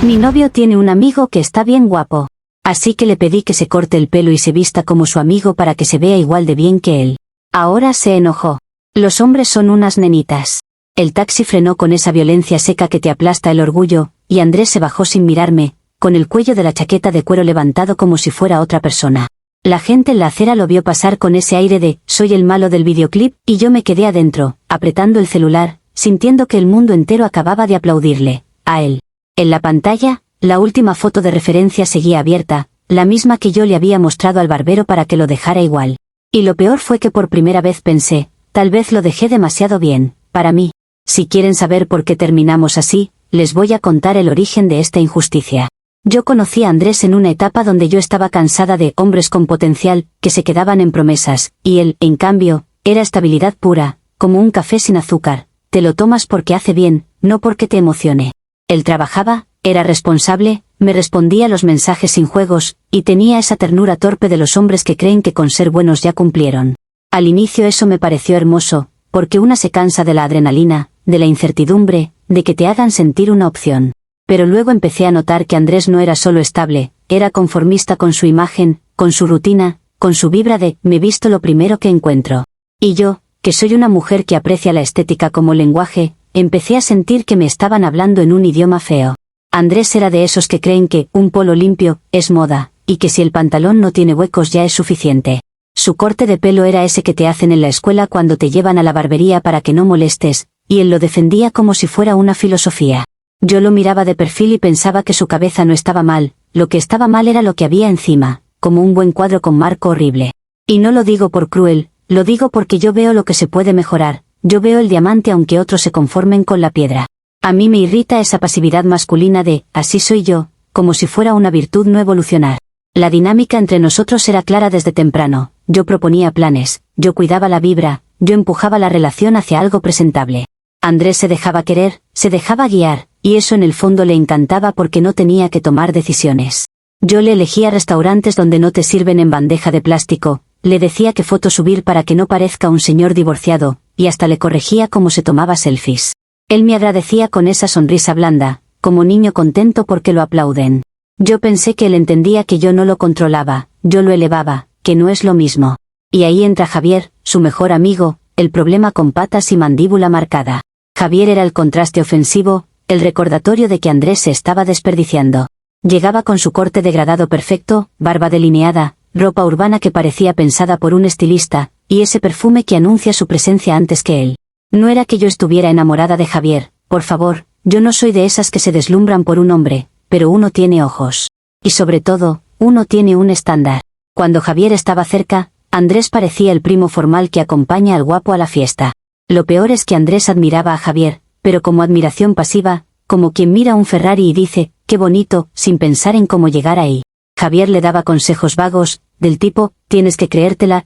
Mi novio tiene un amigo que está bien guapo. Así que le pedí que se corte el pelo y se vista como su amigo para que se vea igual de bien que él. Ahora se enojó. Los hombres son unas nenitas. El taxi frenó con esa violencia seca que te aplasta el orgullo, y Andrés se bajó sin mirarme, con el cuello de la chaqueta de cuero levantado como si fuera otra persona. La gente en la acera lo vio pasar con ese aire de «soy el malo del videoclip» y yo me quedé adentro, apretando el celular, sintiendo que el mundo entero acababa de aplaudirle, a él. En la pantalla, la última foto de referencia seguía abierta, la misma que yo le había mostrado al barbero para que lo dejara igual. Y lo peor fue que por primera vez pensé, tal vez lo dejé demasiado bien, para mí. Si quieren saber por qué terminamos así, les voy a contar el origen de esta injusticia. Yo conocí a Andrés en una etapa donde yo estaba cansada de hombres con potencial, que se quedaban en promesas, y él, en cambio, era estabilidad pura, como un café sin azúcar, te lo tomas porque hace bien, no porque te emocione. Él trabajaba, era responsable, me respondía los mensajes sin juegos, y tenía esa ternura torpe de los hombres que creen que con ser buenos ya cumplieron. Al inicio eso me pareció hermoso, porque una se cansa de la adrenalina, de la incertidumbre, de que te hagan sentir una opción. Pero luego empecé a notar que Andrés no era solo estable, era conformista con su imagen, con su rutina, con su vibra de «me visto lo primero que encuentro». Y yo, que soy una mujer que aprecia la estética como lenguaje, empecé a sentir que me estaban hablando en un idioma feo. Andrés era de esos que creen que un polo limpio es moda, y que si el pantalón no tiene huecos ya es suficiente. Su corte de pelo era ese que te hacen en la escuela cuando te llevan a la barbería para que no molestes, y él lo defendía como si fuera una filosofía. Yo lo miraba de perfil y pensaba que su cabeza no estaba mal, lo que estaba mal era lo que había encima, como un buen cuadro con marco horrible. Y no lo digo por cruel, lo digo porque yo veo lo que se puede mejorar, yo veo el diamante aunque otros se conformen con la piedra. A mí me irrita esa pasividad masculina de «así soy yo», como si fuera una virtud no evolucionar. La dinámica entre nosotros era clara desde temprano, yo proponía planes, yo cuidaba la vibra, yo empujaba la relación hacia algo presentable. Andrés se dejaba querer, se dejaba guiar, y eso en el fondo le encantaba porque no tenía que tomar decisiones. Yo le elegía restaurantes donde no te sirven en bandeja de plástico, le decía qué foto subir para que no parezca un señor divorciado, y hasta le corregía cómo se tomaba selfies. Él me agradecía con esa sonrisa blanda, como niño contento porque lo aplauden. Yo pensé que él entendía que yo no lo controlaba, yo lo elevaba, que no es lo mismo. Y ahí entra Javier, su mejor amigo, el problema con patas y mandíbula marcada. Javier era el contraste ofensivo, el recordatorio de que Andrés se estaba desperdiciando. Llegaba con su corte degradado perfecto, barba delineada, ropa urbana que parecía pensada por un estilista, y ese perfume que anuncia su presencia antes que él. No era que yo estuviera enamorada de Javier, por favor, yo no soy de esas que se deslumbran por un hombre, pero uno tiene ojos. Y sobre todo, uno tiene un estándar. Cuando Javier estaba cerca, Andrés parecía el primo formal que acompaña al guapo a la fiesta. Lo peor es que Andrés admiraba a Javier, pero como admiración pasiva, como quien mira un Ferrari y dice, qué bonito, sin pensar en cómo llegar ahí. Javier le daba consejos vagos, del tipo, tienes que creértela,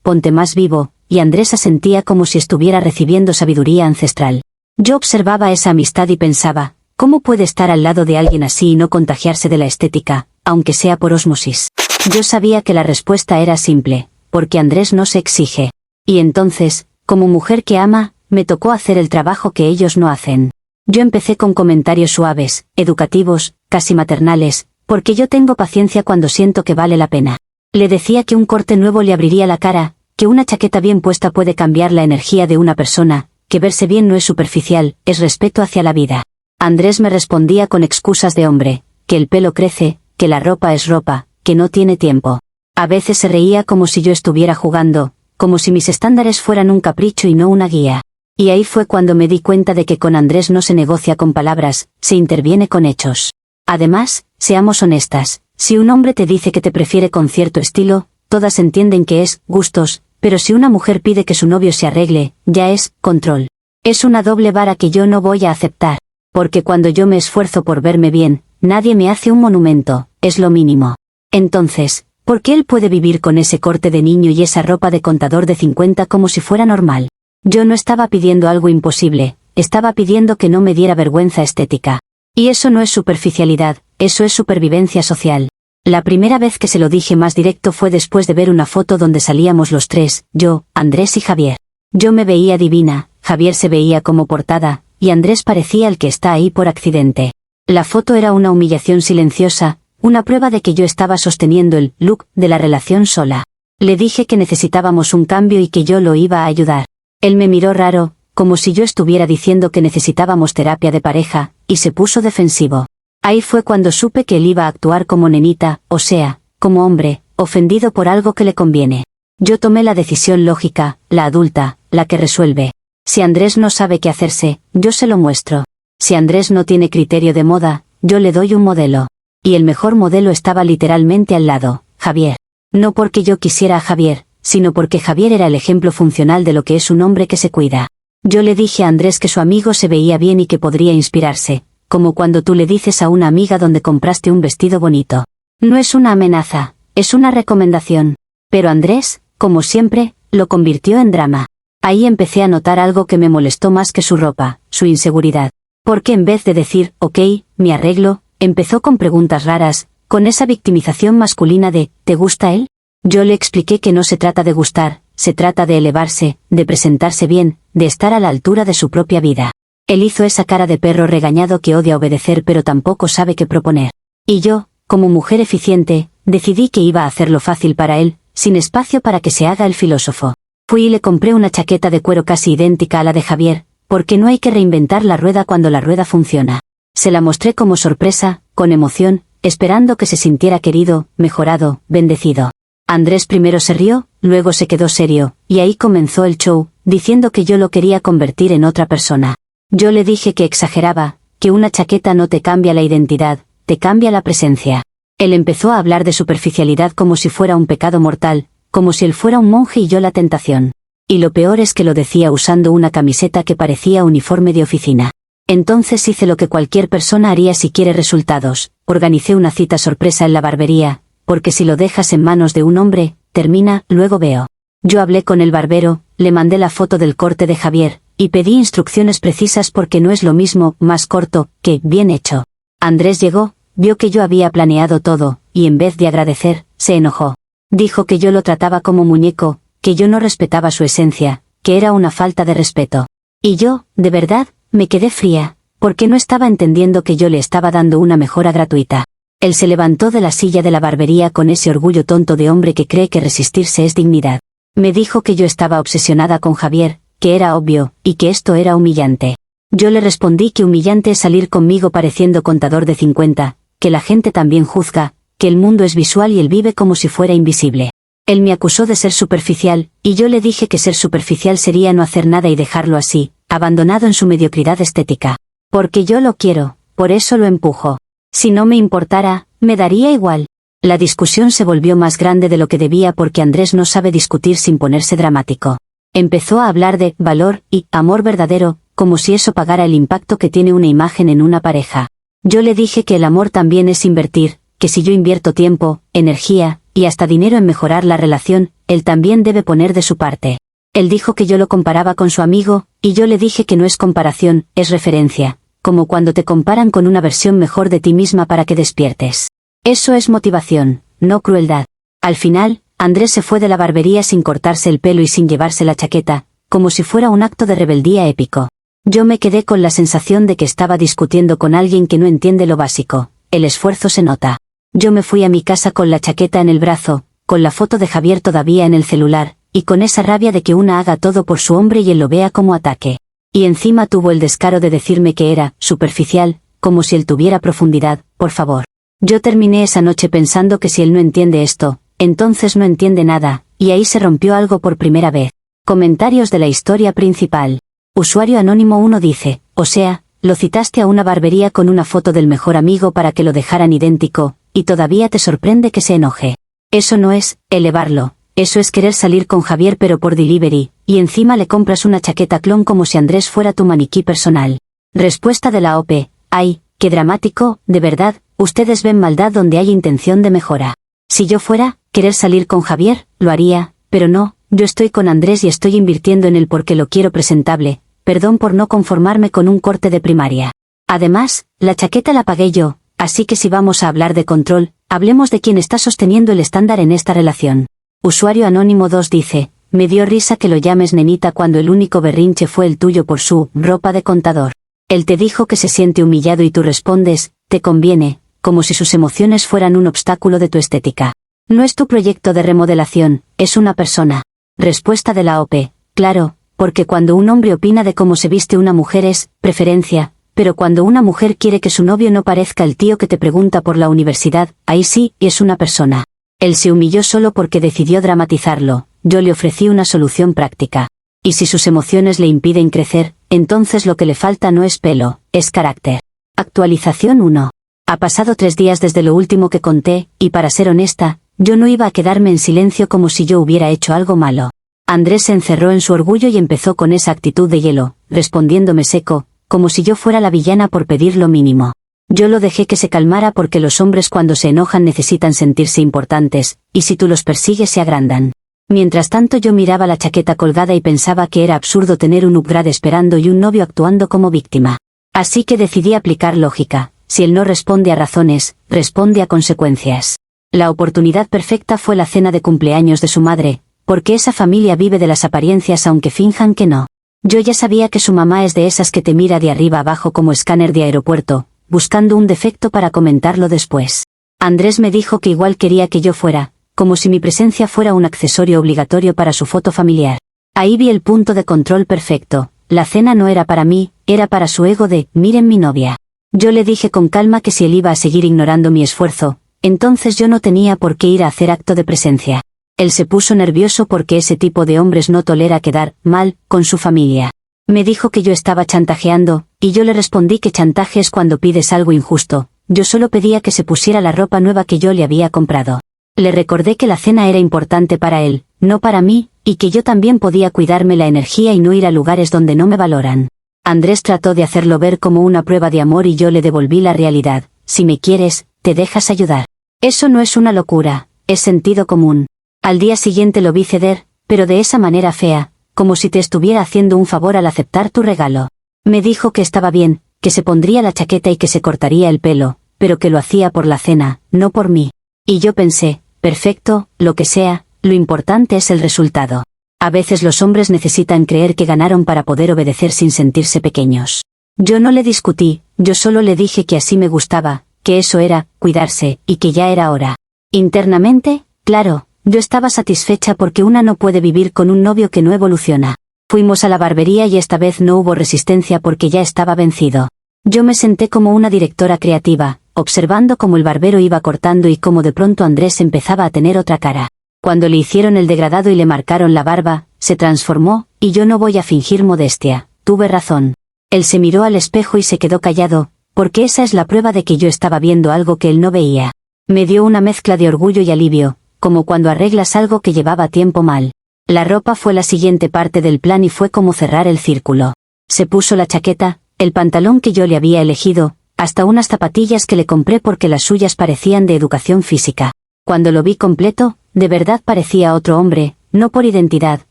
ponte más vivo, y Andrés asentía como si estuviera recibiendo sabiduría ancestral. Yo observaba esa amistad y pensaba, ¿cómo puede estar al lado de alguien así y no contagiarse de la estética, aunque sea por ósmosis? Yo sabía que la respuesta era simple, porque Andrés no se exige. Y entonces, como mujer que ama, me tocó hacer el trabajo que ellos no hacen. Yo empecé con comentarios suaves, educativos, casi maternales, porque yo tengo paciencia cuando siento que vale la pena. Le decía que un corte nuevo le abriría la cara, que una chaqueta bien puesta puede cambiar la energía de una persona, que verse bien no es superficial, es respeto hacia la vida. Andrés me respondía con excusas de hombre, que el pelo crece, que la ropa es ropa, que no tiene tiempo. A veces se reía como si yo estuviera jugando, como si mis estándares fueran un capricho y no una guía. Y ahí fue cuando me di cuenta de que con Andrés no se negocia con palabras, se interviene con hechos. Además, seamos honestas, si un hombre te dice que te prefiere con cierto estilo, todas entienden que es gustos, pero si una mujer pide que su novio se arregle, ya es control. Es una doble vara que yo no voy a aceptar, porque cuando yo me esfuerzo por verme bien, nadie me hace un monumento, es lo mínimo. Entonces, ¿por qué él puede vivir con ese corte de niño y esa ropa de contador de 50 como si fuera normal? Yo no estaba pidiendo algo imposible, estaba pidiendo que no me diera vergüenza estética. Y eso no es superficialidad, eso es supervivencia social. La primera vez que se lo dije más directo fue después de ver una foto donde salíamos los tres, yo, Andrés y Javier. Yo me veía divina, Javier se veía como portada, y Andrés parecía el que está ahí por accidente. La foto era una humillación silenciosa, una prueba de que yo estaba sosteniendo el look de la relación sola. Le dije que necesitábamos un cambio y que yo lo iba a ayudar. Él me miró raro, como si yo estuviera diciendo que necesitábamos terapia de pareja, y se puso defensivo. Ahí fue cuando supe que él iba a actuar como nenita, o sea, como hombre, ofendido por algo que le conviene. Yo tomé la decisión lógica, la adulta, la que resuelve. Si Andrés no sabe qué hacerse, yo se lo muestro. Si Andrés no tiene criterio de moda, yo le doy un modelo. Y el mejor modelo estaba literalmente al lado, Javier. No porque yo quisiera a Javier, sino porque Javier era el ejemplo funcional de lo que es un hombre que se cuida. Yo le dije a Andrés que su amigo se veía bien y que podría inspirarse, como cuando tú le dices a una amiga donde compraste un vestido bonito. No es una amenaza, es una recomendación. Pero Andrés, como siempre, lo convirtió en drama. Ahí empecé a notar algo que me molestó más que su ropa, su inseguridad. Porque en vez de decir, ok, me arreglo, empezó con preguntas raras, con esa victimización masculina de, ¿te gusta él? Yo le expliqué que no se trata de gustar, se trata de elevarse, de presentarse bien, de estar a la altura de su propia vida. Él hizo esa cara de perro regañado que odia obedecer pero tampoco sabe qué proponer. Y yo, como mujer eficiente, decidí que iba a hacerlo fácil para él, sin espacio para que se haga el filósofo. Fui y le compré una chaqueta de cuero casi idéntica a la de Javier, porque no hay que reinventar la rueda cuando la rueda funciona. Se la mostré como sorpresa, con emoción, esperando que se sintiera querido, mejorado, bendecido. Andrés primero se rió, luego se quedó serio, y ahí comenzó el show, diciendo que yo lo quería convertir en otra persona. Yo le dije que exageraba, que una chaqueta no te cambia la identidad, te cambia la presencia. Él empezó a hablar de superficialidad como si fuera un pecado mortal, como si él fuera un monje y yo la tentación. Y lo peor es que lo decía usando una camiseta que parecía uniforme de oficina. Entonces hice lo que cualquier persona haría si quiere resultados, organicé una cita sorpresa en la barbería, porque si lo dejas en manos de un hombre, termina, luego veo. Yo hablé con el barbero, le mandé la foto del corte de Javier, y pedí instrucciones precisas porque no es lo mismo, más corto, que bien hecho. Andrés llegó, vio que yo había planeado todo, y en vez de agradecer, se enojó. Dijo que yo lo trataba como muñeco, que yo no respetaba su esencia, que era una falta de respeto. Y yo, de verdad, me quedé fría, porque no estaba entendiendo que yo le estaba dando una mejora gratuita. Él se levantó de la silla de la barbería con ese orgullo tonto de hombre que cree que resistirse es dignidad. Me dijo que yo estaba obsesionada con Javier, que era obvio, y que esto era humillante. Yo le respondí que humillante es salir conmigo pareciendo contador de 50, que la gente también juzga, que el mundo es visual y él vive como si fuera invisible. Él me acusó de ser superficial, y yo le dije que ser superficial sería no hacer nada y dejarlo así, abandonado en su mediocridad estética. Porque yo lo quiero, por eso lo empujo. Si no me importara, me daría igual. La discusión se volvió más grande de lo que debía porque Andrés no sabe discutir sin ponerse dramático. Empezó a hablar de valor y amor verdadero, como si eso pagara el impacto que tiene una imagen en una pareja. Yo le dije que el amor también es invertir, que si yo invierto tiempo, energía, y hasta dinero en mejorar la relación, él también debe poner de su parte. Él dijo que yo lo comparaba con su amigo, y yo le dije que no es comparación, es referencia, como cuando te comparan con una versión mejor de ti misma para que despiertes. Eso es motivación, no crueldad. Al final, Andrés se fue de la barbería sin cortarse el pelo y sin llevarse la chaqueta, como si fuera un acto de rebeldía épico. Yo me quedé con la sensación de que estaba discutiendo con alguien que no entiende lo básico, el esfuerzo se nota. Yo me fui a mi casa con la chaqueta en el brazo, con la foto de Javier todavía en el celular, y con esa rabia de que una haga todo por su hombre y él lo vea como ataque. Y encima tuvo el descaro de decirme que era superficial, como si él tuviera profundidad, por favor. Yo terminé esa noche pensando que si él no entiende esto, entonces no entiende nada, y ahí se rompió algo por primera vez. Comentarios de la historia principal. Usuario Anónimo 1 dice, o sea, lo citaste a una barbería con una foto del mejor amigo para que lo dejaran idéntico, y todavía te sorprende que se enoje. Eso no es elevarlo, eso es querer salir con Javier pero por delivery, y encima le compras una chaqueta clon como si Andrés fuera tu maniquí personal. Respuesta de la OP, ay, qué dramático, de verdad, ustedes ven maldad donde hay intención de mejora. Si yo fuera, querer salir con Javier, lo haría, pero no, yo estoy con Andrés y estoy invirtiendo en él porque lo quiero presentable, perdón por no conformarme con un corte de primaria. Además, la chaqueta la pagué yo, así que si vamos a hablar de control, hablemos de quién está sosteniendo el estándar en esta relación. Usuario Anónimo 2 dice, me dio risa que lo llames nenita cuando el único berrinche fue el tuyo por su ropa de contador. Él te dijo que se siente humillado y tú respondes, te conviene, como si sus emociones fueran un obstáculo de tu estética. No es tu proyecto de remodelación, es una persona. Respuesta de la OP. Claro, porque cuando un hombre opina de cómo se viste una mujer es preferencia, pero cuando una mujer quiere que su novio no parezca el tío que te pregunta por la universidad, ahí sí, es una persona. Él se humilló solo porque decidió dramatizarlo, yo le ofrecí una solución práctica. Y si sus emociones le impiden crecer, entonces lo que le falta no es pelo, es carácter. Actualización 1. Ha pasado 3 días desde lo último que conté, y para ser honesta, yo no iba a quedarme en silencio como si yo hubiera hecho algo malo. Andrés se encerró en su orgullo y empezó con esa actitud de hielo, respondiéndome seco, como si yo fuera la villana por pedir lo mínimo. Yo lo dejé que se calmara porque los hombres cuando se enojan necesitan sentirse importantes, y si tú los persigues se agrandan. Mientras tanto yo miraba la chaqueta colgada y pensaba que era absurdo tener un upgrade esperando y un novio actuando como víctima. Así que decidí aplicar lógica, si él no responde a razones, responde a consecuencias. La oportunidad perfecta fue la cena de cumpleaños de su madre, porque esa familia vive de las apariencias aunque finjan que no. Yo ya sabía que su mamá es de esas que te mira de arriba abajo como escáner de aeropuerto, buscando un defecto para comentarlo después. Andrés me dijo que igual quería que yo fuera, como si mi presencia fuera un accesorio obligatorio para su foto familiar. Ahí vi el punto de control perfecto, la cena no era para mí, era para su ego de, miren mi novia. Yo le dije con calma que si él iba a seguir ignorando mi esfuerzo, entonces yo no tenía por qué ir a hacer acto de presencia. Él se puso nervioso porque ese tipo de hombres no tolera quedar mal con su familia. Me dijo que yo estaba chantajeando, y yo le respondí que chantaje es cuando pides algo injusto, yo solo pedía que se pusiera la ropa nueva que yo le había comprado. Le recordé que la cena era importante para él, no para mí, y que yo también podía cuidarme la energía y no ir a lugares donde no me valoran. Andrés trató de hacerlo ver como una prueba de amor y yo le devolví la realidad, si me quieres, te dejas ayudar. Eso no es una locura, es sentido común. Al día siguiente lo vi ceder, pero de esa manera fea, como si te estuviera haciendo un favor al aceptar tu regalo. Me dijo que estaba bien, que se pondría la chaqueta y que se cortaría el pelo, pero que lo hacía por la cena, no por mí. Y yo pensé, perfecto, lo que sea, lo importante es el resultado. A veces los hombres necesitan creer que ganaron para poder obedecer sin sentirse pequeños. Yo no le discutí, yo solo le dije que así me gustaba, que eso era, cuidarse, y que ya era hora. Internamente, claro, yo estaba satisfecha porque una no puede vivir con un novio que no evoluciona. Fuimos a la barbería y esta vez no hubo resistencia porque ya estaba vencido. Yo me senté como una directora creativa, observando cómo el barbero iba cortando y cómo de pronto Andrés empezaba a tener otra cara. Cuando le hicieron el degradado y le marcaron la barba, se transformó, y yo no voy a fingir modestia, tuve razón. Él se miró al espejo y se quedó callado, porque esa es la prueba de que yo estaba viendo algo que él no veía. Me dio una mezcla de orgullo y alivio, como cuando arreglas algo que llevaba tiempo mal. La ropa fue la siguiente parte del plan y fue como cerrar el círculo. Se puso la chaqueta, el pantalón que yo le había elegido, hasta unas zapatillas que le compré porque las suyas parecían de educación física. Cuando lo vi completo, de verdad parecía otro hombre, no por identidad,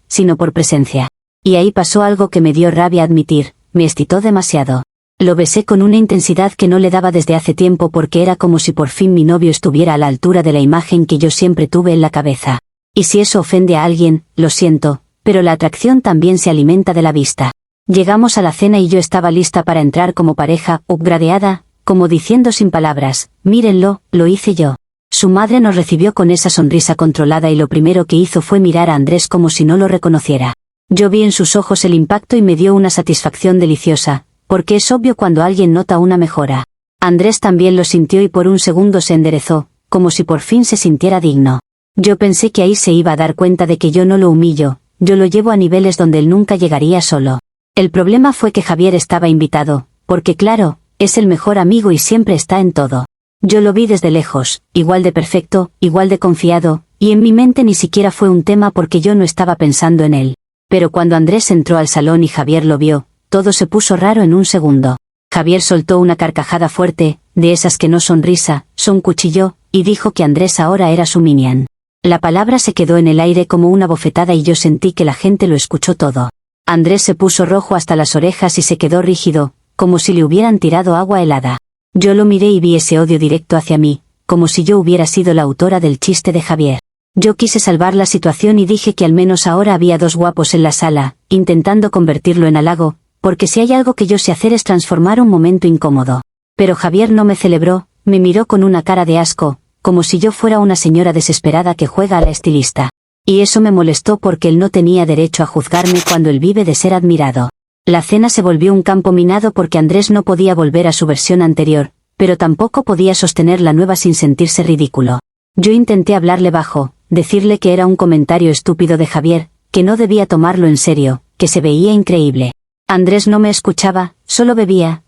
sino por presencia. Y ahí pasó algo que me dio rabia admitir, me excitó demasiado. Lo besé con una intensidad que no le daba desde hace tiempo porque era como si por fin mi novio estuviera a la altura de la imagen que yo siempre tuve en la cabeza. Y si eso ofende a alguien, lo siento, pero la atracción también se alimenta de la vista. Llegamos a la cena y yo estaba lista para entrar como pareja, upgradeada, como diciendo sin palabras, mírenlo, lo hice yo. Su madre nos recibió con esa sonrisa controlada y lo primero que hizo fue mirar a Andrés como si no lo reconociera. Yo vi en sus ojos el impacto y me dio una satisfacción deliciosa, porque es obvio cuando alguien nota una mejora. Andrés también lo sintió y por un segundo se enderezó, como si por fin se sintiera digno. Yo pensé que ahí se iba a dar cuenta de que yo no lo humillo, yo lo llevo a niveles donde él nunca llegaría solo. El problema fue que Javier estaba invitado, porque claro, es el mejor amigo y siempre está en todo. Yo lo vi desde lejos, igual de perfecto, igual de confiado, y en mi mente ni siquiera fue un tema porque yo no estaba pensando en él. Pero cuando Andrés entró al salón y Javier lo vio, todo se puso raro en un segundo. Javier soltó una carcajada fuerte, de esas que no son risa, son cuchillo, y dijo que Andrés ahora era su minion. La palabra se quedó en el aire como una bofetada y yo sentí que la gente lo escuchó todo. Andrés se puso rojo hasta las orejas y se quedó rígido, como si le hubieran tirado agua helada. Yo lo miré y vi ese odio directo hacia mí, como si yo hubiera sido la autora del chiste de Javier. Yo quise salvar la situación y dije que al menos ahora había 2 guapos en la sala, intentando convertirlo en halago, porque si hay algo que yo sé hacer es transformar un momento incómodo. Pero Javier no me celebró, me miró con una cara de asco, como si yo fuera una señora desesperada que juega a la estilista. Y eso me molestó porque él no tenía derecho a juzgarme cuando él vive de ser admirado. La cena se volvió un campo minado porque Andrés no podía volver a su versión anterior, pero tampoco podía sostener la nueva sin sentirse ridículo. Yo intenté hablarle bajo, decirle que era un comentario estúpido de Javier, que no debía tomarlo en serio, que se veía increíble. Andrés no me escuchaba, solo bebía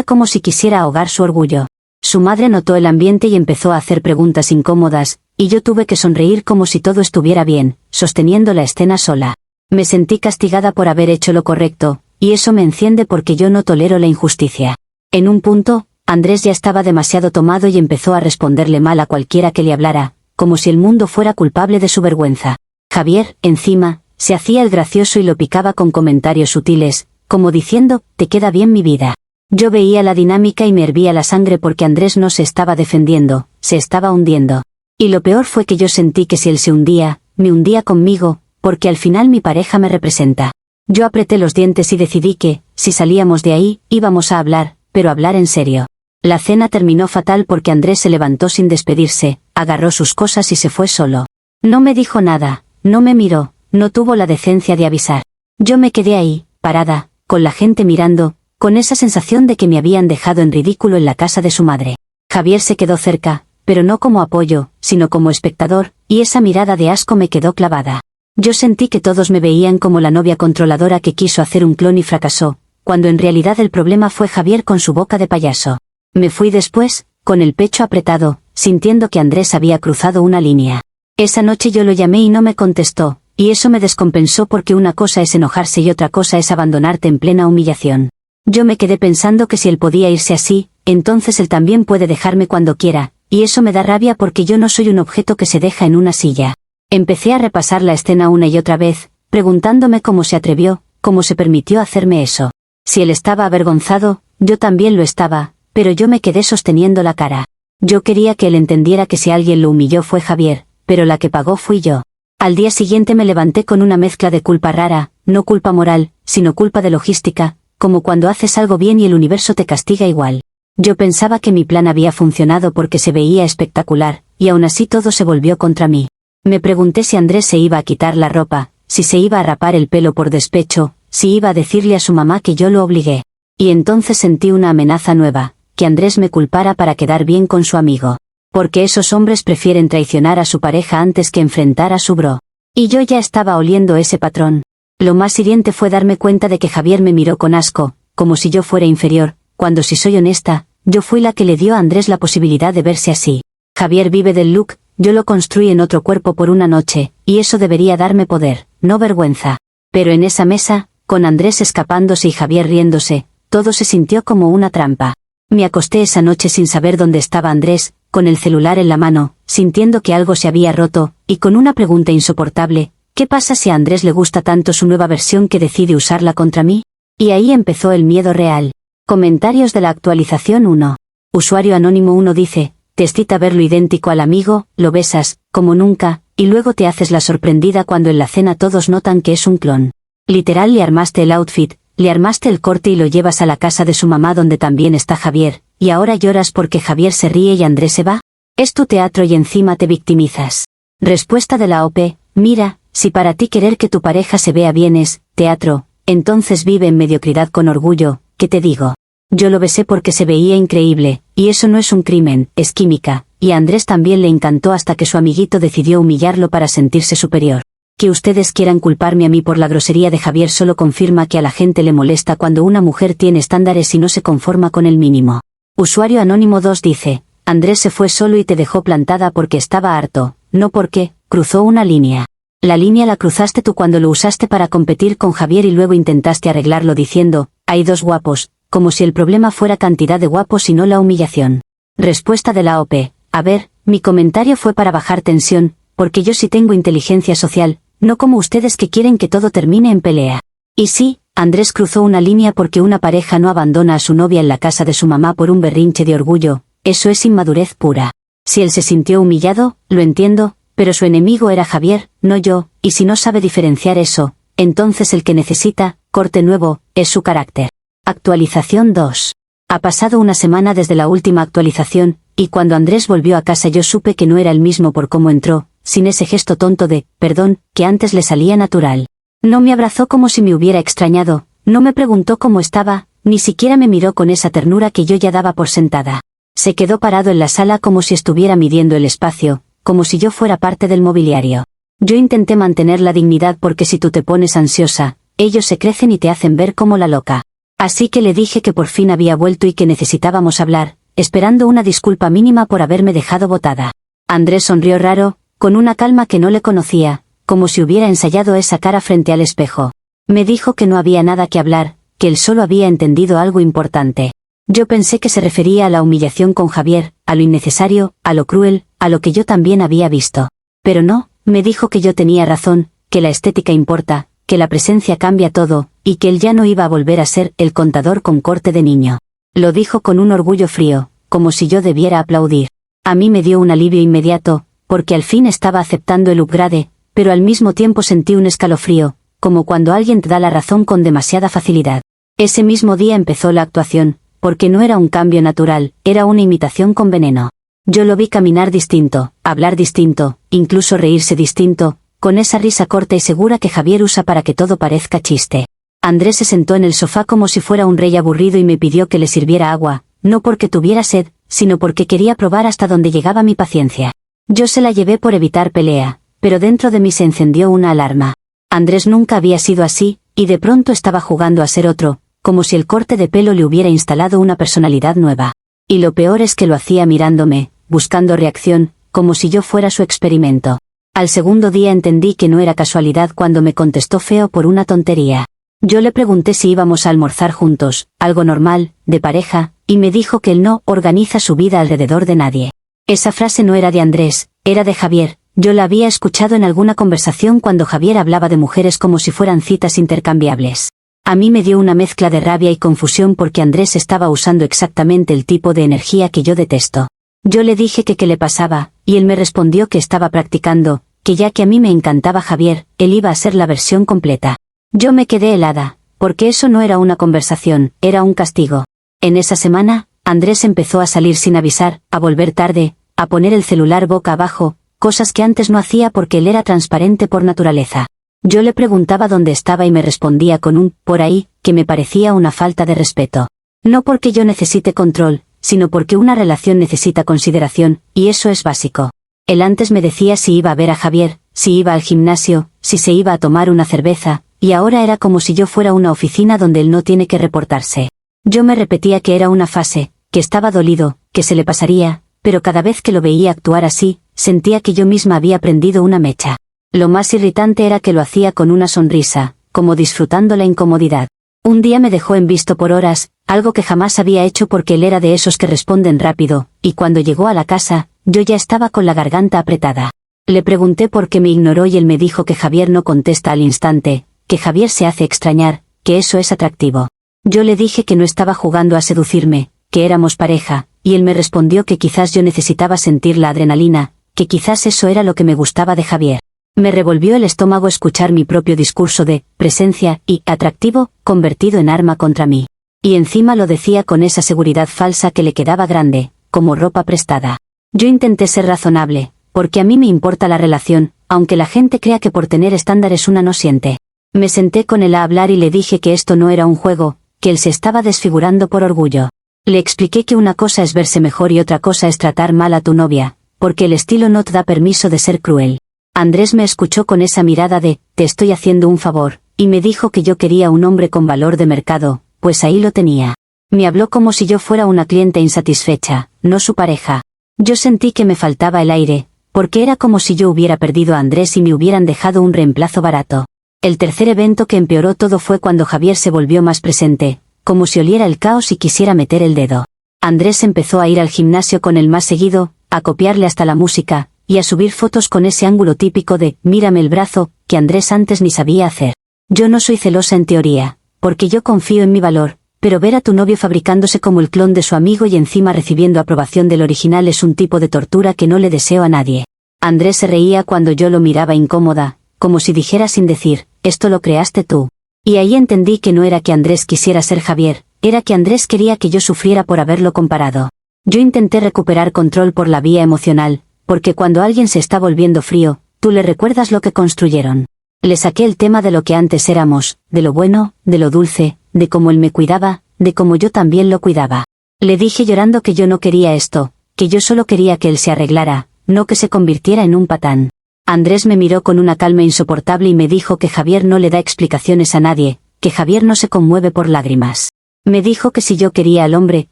como si quisiera ahogar su orgullo. Su madre notó el ambiente y empezó a hacer preguntas incómodas, y yo tuve que sonreír como si todo estuviera bien, sosteniendo la escena sola. Me sentí castigada por haber hecho lo correcto, y eso me enciende porque yo no tolero la injusticia. En un punto, Andrés ya estaba demasiado tomado y empezó a responderle mal a cualquiera que le hablara, como si el mundo fuera culpable de su vergüenza. Javier, encima, se hacía el gracioso y lo picaba con comentarios sutiles, como diciendo, «Te queda bien mi vida». Yo veía la dinámica y me hervía la sangre porque Andrés no se estaba defendiendo, se estaba hundiendo. Y lo peor fue que yo sentí que si él se hundía, me hundía conmigo, porque al final mi pareja me representa. Yo apreté los dientes y decidí que, si salíamos de ahí, íbamos a hablar, pero hablar en serio. La cena terminó fatal porque Andrés se levantó sin despedirse, agarró sus cosas y se fue solo. No me dijo nada, no me miró, no tuvo la decencia de avisar. Yo me quedé ahí, parada, con la gente mirando, con esa sensación de que me habían dejado en ridículo en la casa de su madre. Javier se quedó cerca, pero no como apoyo, sino como espectador, y esa mirada de asco me quedó clavada. Yo sentí que todos me veían como la novia controladora que quiso hacer un clon y fracasó, cuando en realidad el problema fue Javier con su boca de payaso. Me fui después, con el pecho apretado, sintiendo que Andrés había cruzado una línea. Esa noche yo lo llamé y no me contestó, y eso me descompensó porque una cosa es enojarse y otra cosa es abandonarte en plena humillación. Yo me quedé pensando que si él podía irse así, entonces él también puede dejarme cuando quiera, y eso me da rabia porque yo no soy un objeto que se deja en una silla. Empecé a repasar la escena una y otra vez, preguntándome cómo se atrevió, cómo se permitió hacerme eso. Si él estaba avergonzado, yo también lo estaba, pero yo me quedé sosteniendo la cara. Yo quería que él entendiera que si alguien lo humilló fue Javier, pero la que pagó fui yo. Al día siguiente me levanté con una mezcla de culpa rara, no culpa moral, sino culpa de logística, como cuando haces algo bien y el universo te castiga igual. Yo pensaba que mi plan había funcionado porque se veía espectacular, y aún así todo se volvió contra mí. Me pregunté si Andrés se iba a quitar la ropa, si se iba a rapar el pelo por despecho, si iba a decirle a su mamá que yo lo obligué. Y entonces sentí una amenaza nueva, que Andrés me culpara para quedar bien con su amigo. Porque esos hombres prefieren traicionar a su pareja antes que enfrentar a su bro. Y yo ya estaba oliendo ese patrón. Lo más hiriente fue darme cuenta de que Javier me miró con asco, como si yo fuera inferior, cuando si soy honesta, yo fui la que le dio a Andrés la posibilidad de verse así. Javier vive del look, yo lo construí en otro cuerpo por una noche, y eso debería darme poder, no vergüenza. Pero en esa mesa, con Andrés escapándose y Javier riéndose, todo se sintió como una trampa. Me acosté esa noche sin saber dónde estaba Andrés, con el celular en la mano, sintiendo que algo se había roto, y con una pregunta insoportable. ¿Qué pasa si a Andrés le gusta tanto su nueva versión que decide usarla contra mí? Y ahí empezó el miedo real. Comentarios de la actualización 1. Usuario anónimo 1 dice, te excita verlo idéntico al amigo, lo besas, como nunca, y luego te haces la sorprendida cuando en la cena todos notan que es un clon. Literal le armaste el outfit, le armaste el corte y lo llevas a la casa de su mamá donde también está Javier, y ahora lloras porque Javier se ríe y Andrés se va. Es tu teatro y encima te victimizas. Respuesta de la OP, mira, si para ti querer que tu pareja se vea bien es teatro, entonces vive en mediocridad con orgullo, ¿qué te digo? Yo lo besé porque se veía increíble, y eso no es un crimen, es química, y a Andrés también le encantó hasta que su amiguito decidió humillarlo para sentirse superior. Que ustedes quieran culparme a mí por la grosería de Javier solo confirma que a la gente le molesta cuando una mujer tiene estándares y no se conforma con el mínimo. Usuario anónimo 2 dice, Andrés se fue solo y te dejó plantada porque estaba harto, no porque cruzó una línea. La línea la cruzaste tú cuando lo usaste para competir con Javier y luego intentaste arreglarlo diciendo, hay dos guapos, como si el problema fuera cantidad de guapos y no la humillación. Respuesta de la OP, a ver, mi comentario fue para bajar tensión, porque yo sí tengo inteligencia social, no como ustedes que quieren que todo termine en pelea. Y sí, Andrés cruzó una línea porque una pareja no abandona a su novia en la casa de su mamá por un berrinche de orgullo, eso es inmadurez pura. Si él se sintió humillado, lo entiendo, pero su enemigo era Javier, no yo, y si no sabe diferenciar eso, entonces el que necesita, corte nuevo, es su carácter. Actualización 2. Ha pasado una semana desde la última actualización, y cuando Andrés volvió a casa yo supe que no era el mismo por cómo entró, sin ese gesto tonto de, perdón, que antes le salía natural. No me abrazó como si me hubiera extrañado, no me preguntó cómo estaba, ni siquiera me miró con esa ternura que yo ya daba por sentada. Se quedó parado en la sala como si estuviera midiendo el espacio, como si yo fuera parte del mobiliario. Yo intenté mantener la dignidad porque si tú te pones ansiosa, ellos se crecen y te hacen ver como la loca. Así que le dije que por fin había vuelto y que necesitábamos hablar, esperando una disculpa mínima por haberme dejado botada. Andrés sonrió raro, con una calma que no le conocía, como si hubiera ensayado esa cara frente al espejo. Me dijo que no había nada que hablar, que él solo había entendido algo importante. Yo pensé que se refería a la humillación con Javier, a lo innecesario, a lo cruel, a lo que yo también había visto. Pero no, me dijo que yo tenía razón, que la estética importa, que la presencia cambia todo, y que él ya no iba a volver a ser el contador con corte de niño. Lo dijo con un orgullo frío, como si yo debiera aplaudir. A mí me dio un alivio inmediato, porque al fin estaba aceptando el upgrade, pero al mismo tiempo sentí un escalofrío, como cuando alguien te da la razón con demasiada facilidad. Ese mismo día empezó la actuación, porque no era un cambio natural, era una imitación con veneno. Yo lo vi caminar distinto, hablar distinto, incluso reírse distinto, con esa risa corta y segura que Javier usa para que todo parezca chiste. Andrés se sentó en el sofá como si fuera un rey aburrido y me pidió que le sirviera agua, no porque tuviera sed, sino porque quería probar hasta dónde llegaba mi paciencia. Yo se la llevé por evitar pelea, pero dentro de mí se encendió una alarma. Andrés nunca había sido así, y de pronto estaba jugando a ser otro, como si el corte de pelo le hubiera instalado una personalidad nueva. Y lo peor es que lo hacía mirándome, buscando reacción, como si yo fuera su experimento. Al segundo día entendí que no era casualidad cuando me contestó feo por una tontería. Yo le pregunté si íbamos a almorzar juntos, algo normal, de pareja, y me dijo que él no organiza su vida alrededor de nadie. Esa frase no era de Andrés, era de Javier. Yo la había escuchado en alguna conversación cuando Javier hablaba de mujeres como si fueran citas intercambiables. A mí me dio una mezcla de rabia y confusión porque Andrés estaba usando exactamente el tipo de energía que yo detesto. Yo le dije que qué le pasaba, y él me respondió que estaba practicando, que ya que a mí me encantaba Javier, él iba a ser la versión completa. Yo me quedé helada, porque eso no era una conversación, era un castigo. En esa semana, Andrés empezó a salir sin avisar, a volver tarde, a poner el celular boca abajo, cosas que antes no hacía porque él era transparente por naturaleza. Yo le preguntaba dónde estaba y me respondía con un por ahí, que me parecía una falta de respeto. No porque yo necesite control, sino porque una relación necesita consideración, y eso es básico. Él antes me decía si iba a ver a Javier, si iba al gimnasio, si se iba a tomar una cerveza, y ahora era como si yo fuera una oficina donde él no tiene que reportarse. Yo me repetía que era una fase, que estaba dolido, que se le pasaría, pero cada vez que lo veía actuar así, sentía que yo misma había prendido una mecha. Lo más irritante era que lo hacía con una sonrisa, como disfrutando la incomodidad. Un día me dejó en visto por horas, algo que jamás había hecho porque él era de esos que responden rápido, y cuando llegó a la casa, yo ya estaba con la garganta apretada. Le pregunté por qué me ignoró y él me dijo que Javier no contesta al instante, que Javier se hace extrañar, que eso es atractivo. Yo le dije que no estaba jugando a seducirme, que éramos pareja, y él me respondió que quizás yo necesitaba sentir la adrenalina, que quizás eso era lo que me gustaba de Javier. Me revolvió el estómago escuchar mi propio discurso de presencia y atractivo, convertido en arma contra mí. Y encima lo decía con esa seguridad falsa que le quedaba grande, como ropa prestada. Yo intenté ser razonable, porque a mí me importa la relación, aunque la gente crea que por tener estándares una no siente. Me senté con él a hablar y le dije que esto no era un juego, que él se estaba desfigurando por orgullo. Le expliqué que una cosa es verse mejor y otra cosa es tratar mal a tu novia, porque el estilo no te da permiso de ser cruel. Andrés me escuchó con esa mirada de, te estoy haciendo un favor, y me dijo que yo quería un hombre con valor de mercado, pues ahí lo tenía. Me habló como si yo fuera una cliente insatisfecha, no su pareja. Yo sentí que me faltaba el aire, porque era como si yo hubiera perdido a Andrés y me hubieran dejado un reemplazo barato. El tercer evento que empeoró todo fue cuando Javier se volvió más presente, como si oliera el caos y quisiera meter el dedo. Andrés empezó a ir al gimnasio con él más seguido, a copiarle hasta la música, y a subir fotos con ese ángulo típico de, mírame el brazo, que Andrés antes ni sabía hacer. Yo no soy celosa en teoría, porque yo confío en mi valor, pero ver a tu novio fabricándose como el clon de su amigo y encima recibiendo aprobación del original es un tipo de tortura que no le deseo a nadie. Andrés se reía cuando yo lo miraba incómoda, como si dijera sin decir, esto lo creaste tú. Y ahí entendí que no era que Andrés quisiera ser Javier, era que Andrés quería que yo sufriera por haberlo comparado. Yo intenté recuperar control por la vía emocional, porque cuando alguien se está volviendo frío, tú le recuerdas lo que construyeron. Le saqué el tema de lo que antes éramos, de lo bueno, de lo dulce, de cómo él me cuidaba, de cómo yo también lo cuidaba. Le dije llorando que yo no quería esto, que yo solo quería que él se arreglara, no que se convirtiera en un patán. Andrés me miró con una calma insoportable y me dijo que Javier no le da explicaciones a nadie, que Javier no se conmueve por lágrimas. Me dijo que si yo quería al hombre,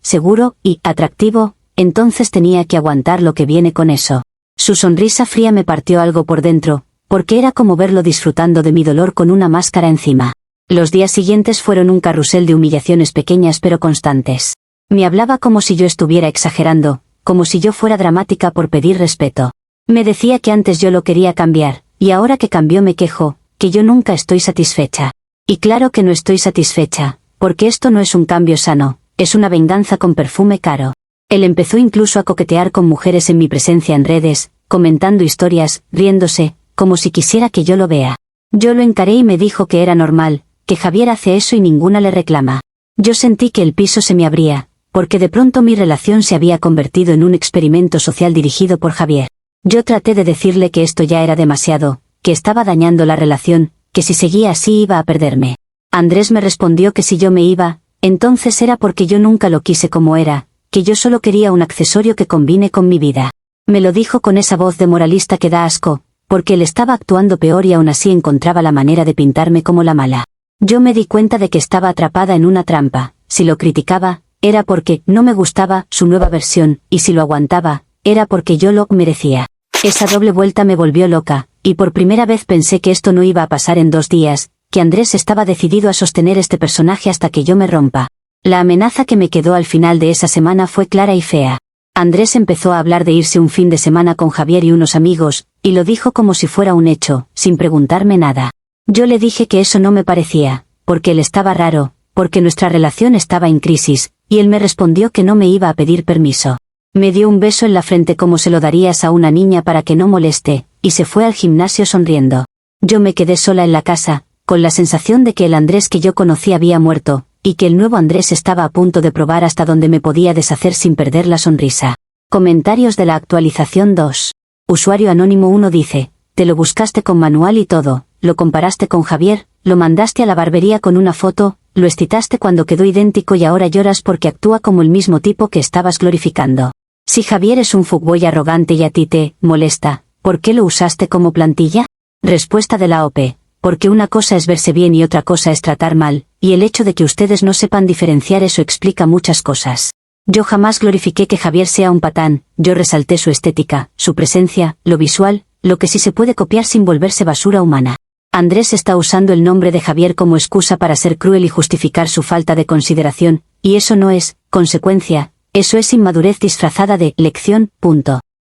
seguro y atractivo, entonces tenía que aguantar lo que viene con eso. Su sonrisa fría me partió algo por dentro, porque era como verlo disfrutando de mi dolor con una máscara encima. Los días siguientes fueron un carrusel de humillaciones pequeñas pero constantes. Me hablaba como si yo estuviera exagerando, como si yo fuera dramática por pedir respeto. Me decía que antes yo lo quería cambiar, y ahora que cambió me quejo, que yo nunca estoy satisfecha. Y claro que no estoy satisfecha, porque esto no es un cambio sano, es una venganza con perfume caro. Él empezó incluso a coquetear con mujeres en mi presencia en redes, comentando historias, riéndose, como si quisiera que yo lo vea. Yo lo encaré y me dijo que era normal, que Javier hace eso y ninguna le reclama. Yo sentí que el piso se me abría, porque de pronto mi relación se había convertido en un experimento social dirigido por Javier. Yo traté de decirle que esto ya era demasiado, que estaba dañando la relación, que si seguía así iba a perderme. Andrés me respondió que si yo me iba, entonces era porque yo nunca lo quise como era, que yo solo quería un accesorio que combine con mi vida. Me lo dijo con esa voz de moralista que da asco, porque él estaba actuando peor y aún así encontraba la manera de pintarme como la mala. Yo me di cuenta de que estaba atrapada en una trampa. Si lo criticaba, era porque no me gustaba su nueva versión, y si lo aguantaba, era porque yo lo merecía. Esa doble vuelta me volvió loca, y por primera vez pensé que esto no iba a pasar en 2 días, que Andrés estaba decidido a sostener este personaje hasta que yo me rompa. La amenaza que me quedó al final de esa semana fue clara y fea. Andrés empezó a hablar de irse un fin de semana con Javier y unos amigos, y lo dijo como si fuera un hecho, sin preguntarme nada. Yo le dije que eso no me parecía, porque él estaba raro, porque nuestra relación estaba en crisis, y él me respondió que no me iba a pedir permiso. Me dio un beso en la frente como se lo darías a una niña para que no moleste, y se fue al gimnasio sonriendo. Yo me quedé sola en la casa, con la sensación de que el Andrés que yo conocí había muerto, y que el nuevo Andrés estaba a punto de probar hasta dónde me podía deshacer sin perder la sonrisa. Comentarios de la actualización 2. Usuario anónimo 1 dice, te lo buscaste con manual y todo, lo comparaste con Javier, lo mandaste a la barbería con una foto, lo excitaste cuando quedó idéntico y ahora lloras porque actúa como el mismo tipo que estabas glorificando. Si Javier es un fuckboy arrogante y a ti te molesta, ¿por qué lo usaste como plantilla? Respuesta de la OP. Porque una cosa es verse bien y otra cosa es tratar mal, y el hecho de que ustedes no sepan diferenciar eso explica muchas cosas. Yo jamás glorifiqué que Javier sea un patán, yo resalté su estética, su presencia, lo visual, lo que sí se puede copiar sin volverse basura humana. Andrés está usando el nombre de Javier como excusa para ser cruel y justificar su falta de consideración, y eso no es consecuencia, eso es inmadurez disfrazada de lección.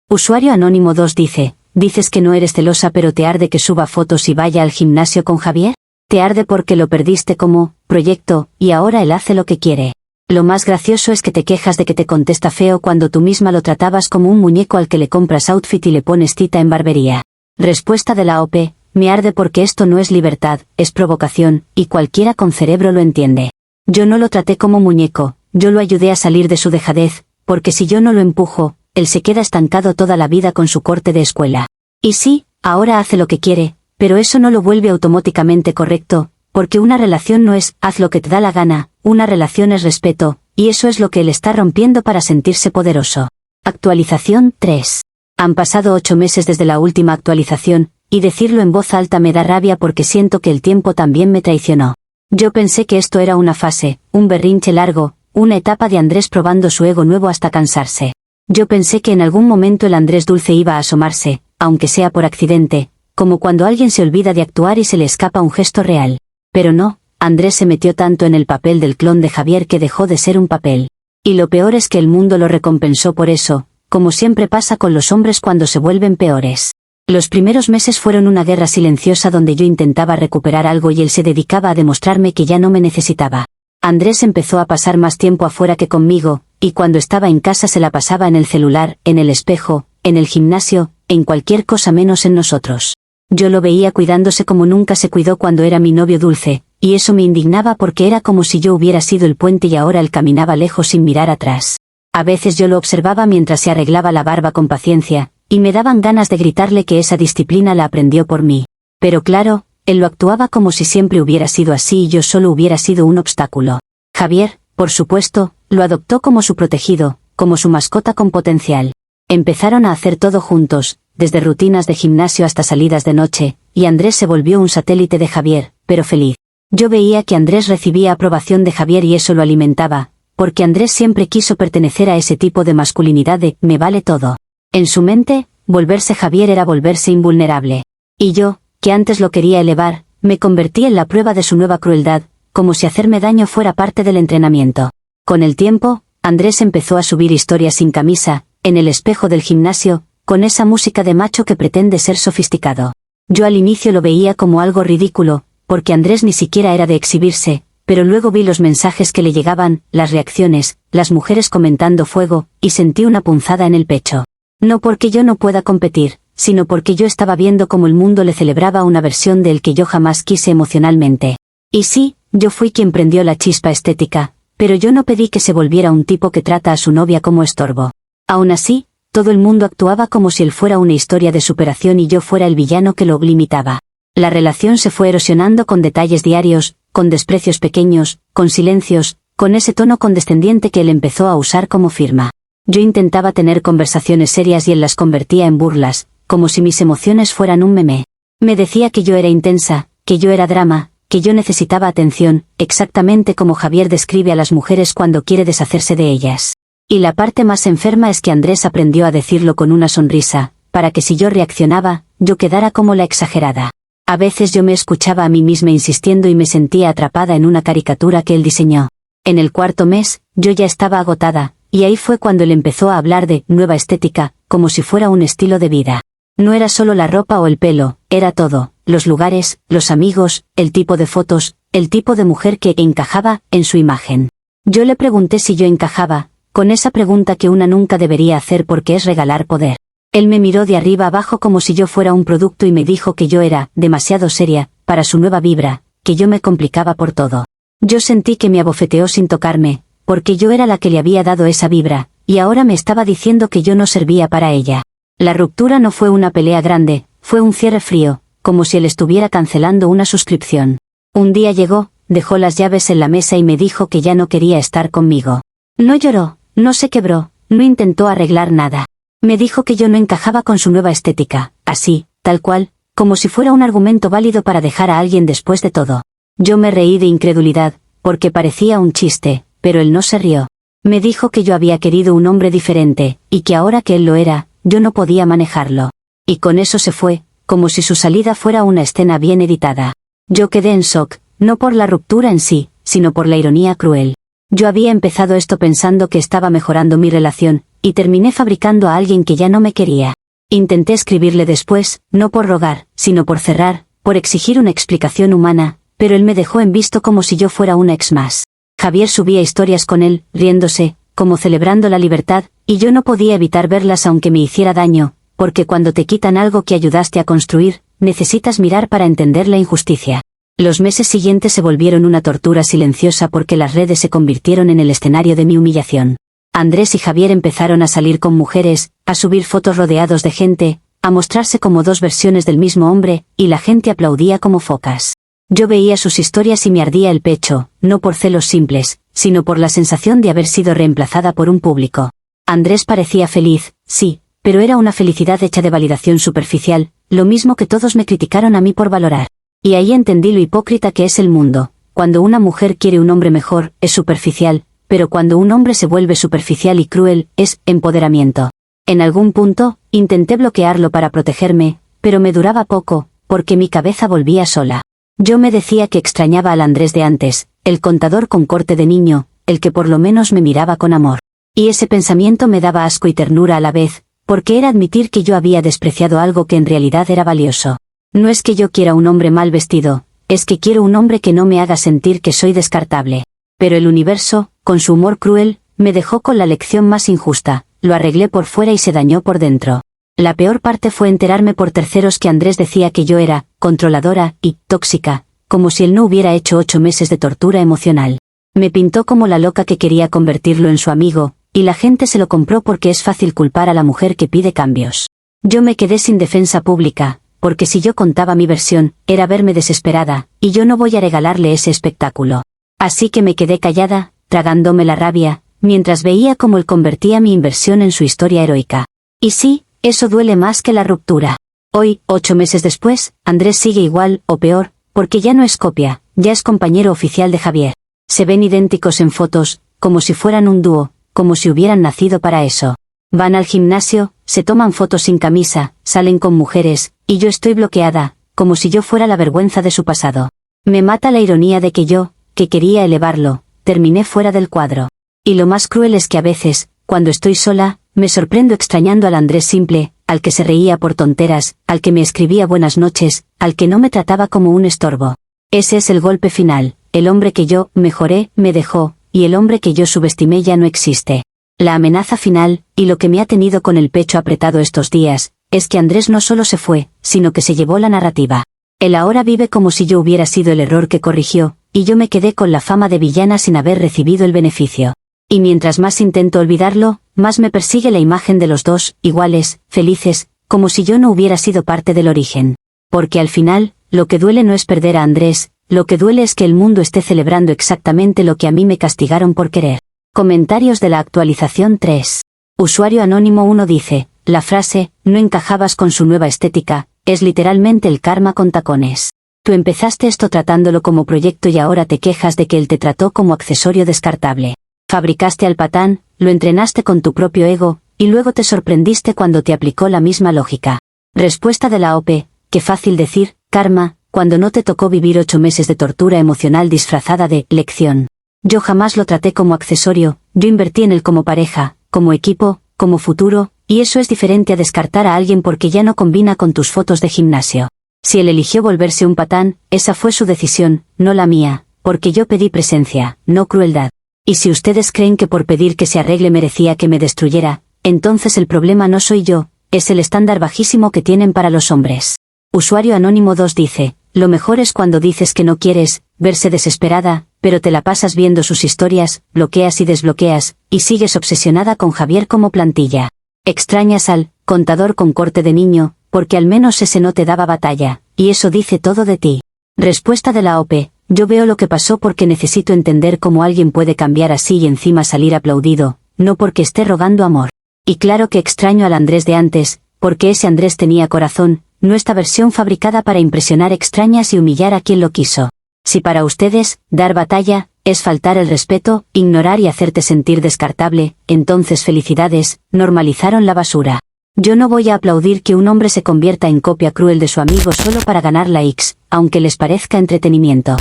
Usuario anónimo 2 dice, ¿dices que no eres celosa pero te arde que suba fotos y vaya al gimnasio con Javier? Te arde porque lo perdiste como proyecto, y ahora él hace lo que quiere. Lo más gracioso es que te quejas de que te contesta feo cuando tú misma lo tratabas como un muñeco al que le compras outfit y le pones cita en barbería. Respuesta de la OP, me arde porque esto no es libertad, es provocación, y cualquiera con cerebro lo entiende. Yo no lo traté como muñeco, yo lo ayudé a salir de su dejadez, porque si yo no lo empujo, él se queda estancado toda la vida con su corte de escuela. Y sí, ahora hace lo que quiere, pero eso no lo vuelve automáticamente correcto, porque una relación no es haz lo que te da la gana, una relación es respeto, y eso es lo que él está rompiendo para sentirse poderoso. Actualización 3. Han pasado 8 meses desde la última actualización, y decirlo en voz alta me da rabia porque siento que el tiempo también me traicionó. Yo pensé que esto era una fase, un berrinche largo, una etapa de Andrés probando su ego nuevo hasta cansarse. Yo pensé que en algún momento el Andrés dulce iba a asomarse, aunque sea por accidente, como cuando alguien se olvida de actuar y se le escapa un gesto real. Pero no, Andrés se metió tanto en el papel del clon de Javier que dejó de ser un papel. Y lo peor es que el mundo lo recompensó por eso, como siempre pasa con los hombres cuando se vuelven peores. Los primeros meses fueron una guerra silenciosa donde yo intentaba recuperar algo y él se dedicaba a demostrarme que ya no me necesitaba. Andrés empezó a pasar más tiempo afuera que conmigo, y cuando estaba en casa se la pasaba en el celular, en el espejo, en el gimnasio, en cualquier cosa menos en nosotros. Yo lo veía cuidándose como nunca se cuidó cuando era mi novio dulce, y eso me indignaba porque era como si yo hubiera sido el puente y ahora él caminaba lejos sin mirar atrás. A veces yo lo observaba mientras se arreglaba la barba con paciencia, y me daban ganas de gritarle que esa disciplina la aprendió por mí. Pero claro, él lo actuaba como si siempre hubiera sido así y yo solo hubiera sido un obstáculo. Javier, por supuesto, lo adoptó como su protegido, como su mascota con potencial. Empezaron a hacer todo juntos, desde rutinas de gimnasio hasta salidas de noche, y Andrés se volvió un satélite de Javier, pero feliz. Yo veía que Andrés recibía aprobación de Javier y eso lo alimentaba, porque Andrés siempre quiso pertenecer a ese tipo de masculinidad de «me vale todo». En su mente, volverse Javier era volverse invulnerable. Y yo, que antes lo quería elevar, me convertí en la prueba de su nueva crueldad, como si hacerme daño fuera parte del entrenamiento. Con el tiempo, Andrés empezó a subir historias sin camisa, en el espejo del gimnasio, con esa música de macho que pretende ser sofisticado. Yo al inicio lo veía como algo ridículo, porque Andrés ni siquiera era de exhibirse, pero luego vi los mensajes que le llegaban, las reacciones, las mujeres comentando fuego, y sentí una punzada en el pecho. No porque yo no pueda competir, sino porque yo estaba viendo cómo el mundo le celebraba una versión del que yo jamás quise emocionalmente. Y sí, yo fui quien prendió la chispa estética, pero yo no pedí que se volviera un tipo que trata a su novia como estorbo. Aún así, todo el mundo actuaba como si él fuera una historia de superación y yo fuera el villano que lo limitaba. La relación se fue erosionando con detalles diarios, con desprecios pequeños, con silencios, con ese tono condescendiente que él empezó a usar como firma. Yo intentaba tener conversaciones serias y él las convertía en burlas, como si mis emociones fueran un meme. Me decía que yo era intensa, que yo era drama, que yo necesitaba atención, exactamente como Javier describe a las mujeres cuando quiere deshacerse de ellas. Y la parte más enferma es que Andrés aprendió a decirlo con una sonrisa, para que si yo reaccionaba, yo quedara como la exagerada. A veces yo me escuchaba a mí misma insistiendo y me sentía atrapada en una caricatura que él diseñó. En el cuarto mes, yo ya estaba agotada, y ahí fue cuando él empezó a hablar de nueva estética, como si fuera un estilo de vida. No era solo la ropa o el pelo, era todo, los lugares, los amigos, el tipo de fotos, el tipo de mujer que encajaba en su imagen. Yo le pregunté si yo encajaba, con esa pregunta que una nunca debería hacer porque es regalar poder. Él me miró de arriba abajo como si yo fuera un producto y me dijo que yo era demasiado seria para su nueva vibra, que yo me complicaba por todo. Yo sentí que me abofeteó sin tocarme, porque yo era la que le había dado esa vibra, y ahora me estaba diciendo que yo no servía para ella. La ruptura no fue una pelea grande, fue un cierre frío, como si él estuviera cancelando una suscripción. Un día llegó, dejó las llaves en la mesa y me dijo que ya no quería estar conmigo. No lloró, no se quebró, no intentó arreglar nada. Me dijo que yo no encajaba con su nueva estética, así, tal cual, como si fuera un argumento válido para dejar a alguien después de todo. Yo me reí de incredulidad, porque parecía un chiste, pero él no se rió. Me dijo que yo había querido un hombre diferente, y que ahora que él lo era, yo no podía manejarlo. Y con eso se fue, como si su salida fuera una escena bien editada. Yo quedé en shock, no por la ruptura en sí, sino por la ironía cruel. Yo había empezado esto pensando que estaba mejorando mi relación, y terminé fabricando a alguien que ya no me quería. Intenté escribirle después, no por rogar, sino por cerrar, por exigir una explicación humana, pero él me dejó en visto como si yo fuera una ex más. Javier subía historias con él, riéndose, como celebrando la libertad, y yo no podía evitar verlas aunque me hiciera daño, porque cuando te quitan algo que ayudaste a construir, necesitas mirar para entender la injusticia. Los meses siguientes se volvieron una tortura silenciosa porque las redes se convirtieron en el escenario de mi humillación. Andrés y Javier empezaron a salir con mujeres, a subir fotos rodeados de gente, a mostrarse como dos versiones del mismo hombre, y la gente aplaudía como focas. Yo veía sus historias y me ardía el pecho, no por celos simples, sino por la sensación de haber sido reemplazada por un público. Andrés parecía feliz, sí, pero era una felicidad hecha de validación superficial, lo mismo que todos me criticaron a mí por valorar. Y ahí entendí lo hipócrita que es el mundo. Cuando una mujer quiere un hombre mejor, es superficial, pero cuando un hombre se vuelve superficial y cruel, es empoderamiento. En algún punto, intenté bloquearlo para protegerme, pero me duraba poco, porque mi cabeza volvía sola. Yo me decía que extrañaba al Andrés de antes, el contador con corte de niño, el que por lo menos me miraba con amor. Y ese pensamiento me daba asco y ternura a la vez, porque era admitir que yo había despreciado algo que en realidad era valioso. No es que yo quiera un hombre mal vestido, es que quiero un hombre que no me haga sentir que soy descartable. Pero el universo, con su humor cruel, me dejó con la lección más injusta, lo arreglé por fuera y se dañó por dentro. La peor parte fue enterarme por terceros que Andrés decía que yo era controladora y tóxica, como si él no hubiera hecho 8 meses de tortura emocional. Me pintó como la loca que quería convertirlo en su amigo, y la gente se lo compró porque es fácil culpar a la mujer que pide cambios. Yo me quedé sin defensa pública, porque si yo contaba mi versión, era verme desesperada, y yo no voy a regalarle ese espectáculo. Así que me quedé callada, tragándome la rabia, mientras veía cómo él convertía mi inversión en su historia heroica. Y sí, eso duele más que la ruptura. Hoy, 8 meses después, Andrés sigue igual, o peor, porque ya no es copia, ya es compañero oficial de Javier. Se ven idénticos en fotos, como si fueran un dúo, como si hubieran nacido para eso. Van al gimnasio, se toman fotos sin camisa, salen con mujeres, y yo estoy bloqueada, como si yo fuera la vergüenza de su pasado. Me mata la ironía de que yo, que quería elevarlo, terminé fuera del cuadro. Y lo más cruel es que a veces, cuando estoy sola, me sorprendo extrañando al Andrés simple, al que se reía por tonteras, al que me escribía buenas noches, al que no me trataba como un estorbo. Ese es el golpe final, el hombre que yo mejoré, me dejó, y el hombre que yo subestimé ya no existe. La amenaza final, y lo que me ha tenido con el pecho apretado estos días, es que Andrés no solo se fue, sino que se llevó la narrativa. Él ahora vive como si yo hubiera sido el error que corrigió, y yo me quedé con la fama de villana sin haber recibido el beneficio. Y mientras más intento olvidarlo, más me persigue la imagen de los dos, iguales, felices, como si yo no hubiera sido parte del origen. Porque al final, lo que duele no es perder a Andrés, lo que duele es que el mundo esté celebrando exactamente lo que a mí me castigaron por querer. Comentarios de la actualización 3. Usuario anónimo 1 dice, la frase, no encajabas con su nueva estética, es literalmente el karma con tacones. Tú empezaste esto tratándolo como proyecto y ahora te quejas de que él te trató como accesorio descartable. Fabricaste al patán, lo entrenaste con tu propio ego, y luego te sorprendiste cuando te aplicó la misma lógica. Respuesta de la OP, qué fácil decir, karma, cuando no te tocó vivir 8 meses de tortura emocional disfrazada de lección. Yo jamás lo traté como accesorio, yo invertí en él como pareja, como equipo, como futuro, y eso es diferente a descartar a alguien porque ya no combina con tus fotos de gimnasio. Si él eligió volverse un patán, esa fue su decisión, no la mía, porque yo pedí presencia, no crueldad. Y si ustedes creen que por pedir que se arregle merecía que me destruyera, entonces el problema no soy yo, es el estándar bajísimo que tienen para los hombres. Usuario anónimo 2 dice, lo mejor es cuando dices que no quieres verse desesperada, pero te la pasas viendo sus historias, bloqueas y desbloqueas, y sigues obsesionada con Javier como plantilla. Extrañas al contador con corte de niño, porque al menos ese no te daba batalla, y eso dice todo de ti. Respuesta de la OP, yo veo lo que pasó porque necesito entender cómo alguien puede cambiar así y encima salir aplaudido, no porque esté rogando amor. Y claro que extraño al Andrés de antes, porque ese Andrés tenía corazón, no esta versión fabricada para impresionar extrañas y humillar a quien lo quiso. Si para ustedes, dar batalla, es faltar el respeto, ignorar y hacerte sentir descartable, entonces felicidades, normalizaron la basura. Yo no voy a aplaudir que un hombre se convierta en copia cruel de su amigo solo para ganar likes, aunque les parezca entretenimiento.